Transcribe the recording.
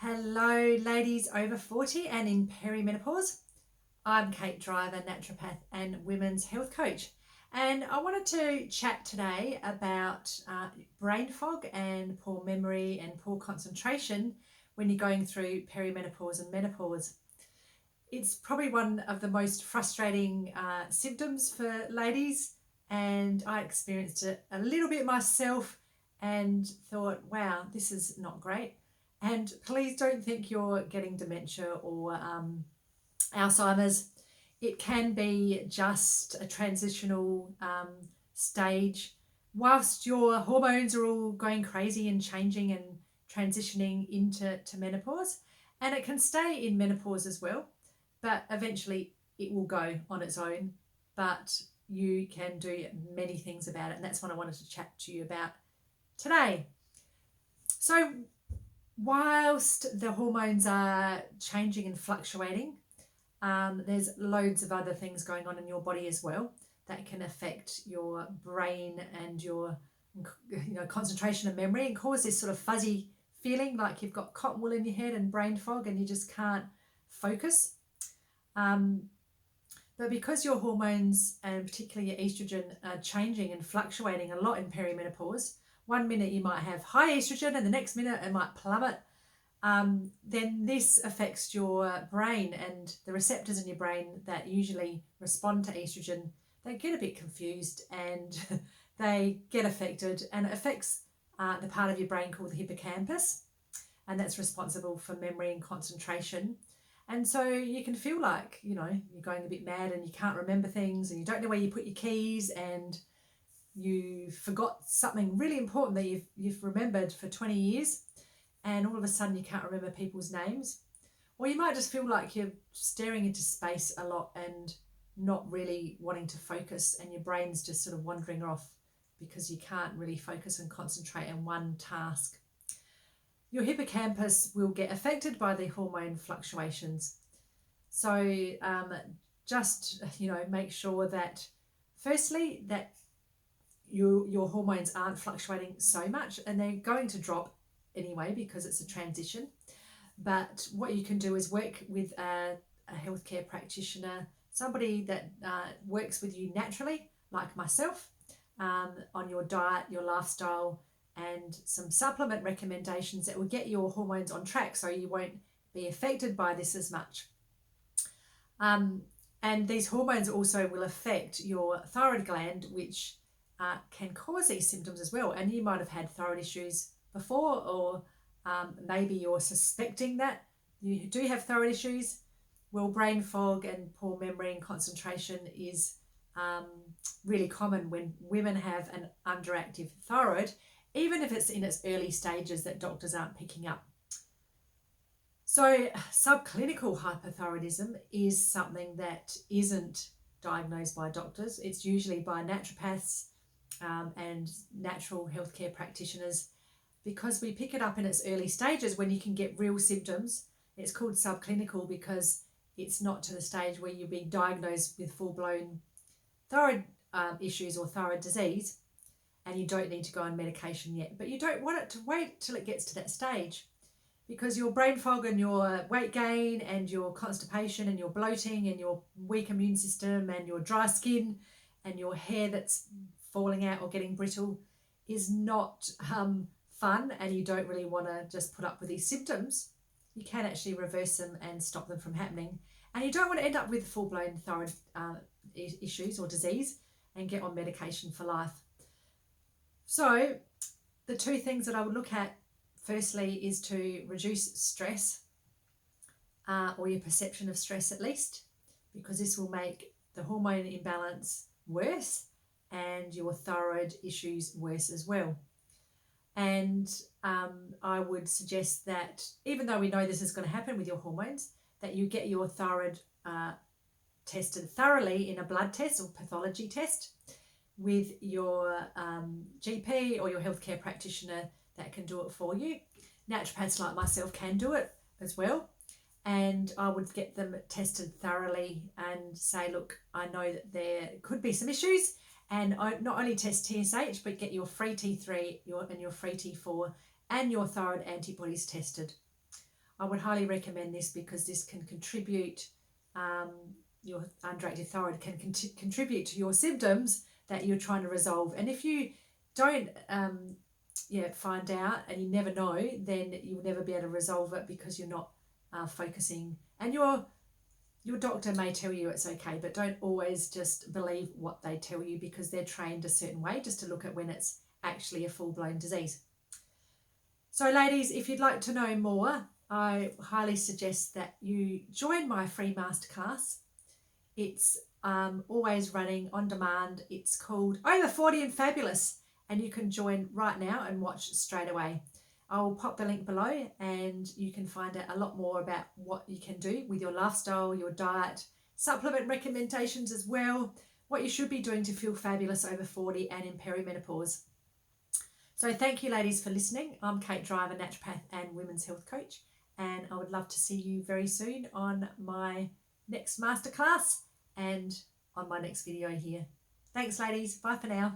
Hello, ladies over 40 and in perimenopause. I'm Kate Driver, naturopath and women's health coach. And I wanted to chat today about brain fog and poor memory and poor concentration when you're going through perimenopause and menopause. It's probably one of the most frustrating symptoms for ladies, and I experienced it a little bit myself and thought, wow, this is not great. And please don't think you're getting dementia or Alzheimer's. It can be just a transitional stage whilst your hormones are all going crazy and changing and transitioning into menopause. And it can stay in menopause as well, but eventually it will go on its own. But you can do many things about it, and that's what I wanted to chat to you about today. So whilst the hormones are changing and fluctuating, there's loads of other things going on in your body as well that can affect your brain and your concentration and memory, and cause this sort of fuzzy feeling like you've got cotton wool in your head and brain fog and you just can't focus. But because your hormones, and particularly your estrogen, are changing and fluctuating a lot in perimenopause, one minute you might have high estrogen and the next minute it might plummet, then this affects your brain, and the receptors in your brain that usually respond to estrogen, they get a bit confused and they get affected, and it affects the part of your brain called the hippocampus, and that's responsible for memory and concentration. And so you can feel like, you're going a bit mad and you can't remember things and you don't know where you put your keys, and you forgot something really important that you've remembered for 20 years, and all of a sudden you can't remember people's names. Or you might just feel like you're staring into space a lot and not really wanting to focus, and your brain's just sort of wandering off because you can't really focus and concentrate on one task. Your hippocampus will get affected by the hormone fluctuations. So just make sure that firstly that your hormones aren't fluctuating so much, and they're going to drop anyway because it's a transition. But what you can do is work with a healthcare practitioner, somebody that works with you naturally, like myself, on your diet, your lifestyle, and some supplement recommendations that will get your hormones on track so you won't be affected by this as much. And these hormones also will affect your thyroid gland, which can cause these symptoms as well. And you might have had thyroid issues before, or maybe you're suspecting that you do have thyroid issues. Well, brain fog and poor memory and concentration is really common when women have an underactive thyroid, even if it's in its early stages that doctors aren't picking up. So subclinical hypothyroidism is something that isn't diagnosed by doctors. It's usually by naturopaths and natural healthcare practitioners, because we pick it up in its early stages when you can get real symptoms. It's called subclinical because it's not to the stage where you'll be diagnosed with full-blown thyroid issues or thyroid disease, and you don't need to go on medication yet. But you don't want it to wait till it gets to that stage, because your brain fog and your weight gain and your constipation and your bloating and your weak immune system and your dry skin and your hair that's falling out or getting brittle is not fun, and you don't really want to just put up with these symptoms. You can actually reverse them and stop them from happening, and you don't want to end up with full-blown thyroid issues or disease and get on medication for life. So the two things that I would look at firstly is to reduce stress, or your perception of stress at least, because this will make the hormone imbalance worse and your thyroid issues worse as well. And I would suggest that, even though we know this is going to happen with your hormones, that you get your thyroid tested thoroughly in a blood test or pathology test with your GP or your healthcare practitioner that can do it for you. Naturopaths like myself can do it as well. And I would get them tested thoroughly and say, look, I know that there could be some issues, and I not only test TSH, but get your free T3 and your free T4 and your thyroid antibodies tested. I would highly recommend this because this can contribute, your underactive thyroid can contribute to your symptoms that you're trying to resolve. And if you don't find out and you never know, then you'll never be able to resolve it because you're not focusing. And your doctor may tell you it's okay, but don't always just believe what they tell you because they're trained a certain way, just to look at when it's actually a full-blown disease. So ladies, if you'd like to know more, I highly suggest that you join my free masterclass. It's always running on demand. It's called Over 40 and Fabulous, and you can join right now and watch straight away. I will pop the link below and you can find out a lot more about what you can do with your lifestyle, your diet, supplement recommendations as well, what you should be doing to feel fabulous over 40 and in perimenopause. So thank you ladies for listening. I'm Kate Driver, naturopath and women's health coach, and I would love to see you very soon on my next masterclass and on my next video here. Thanks ladies, bye for now.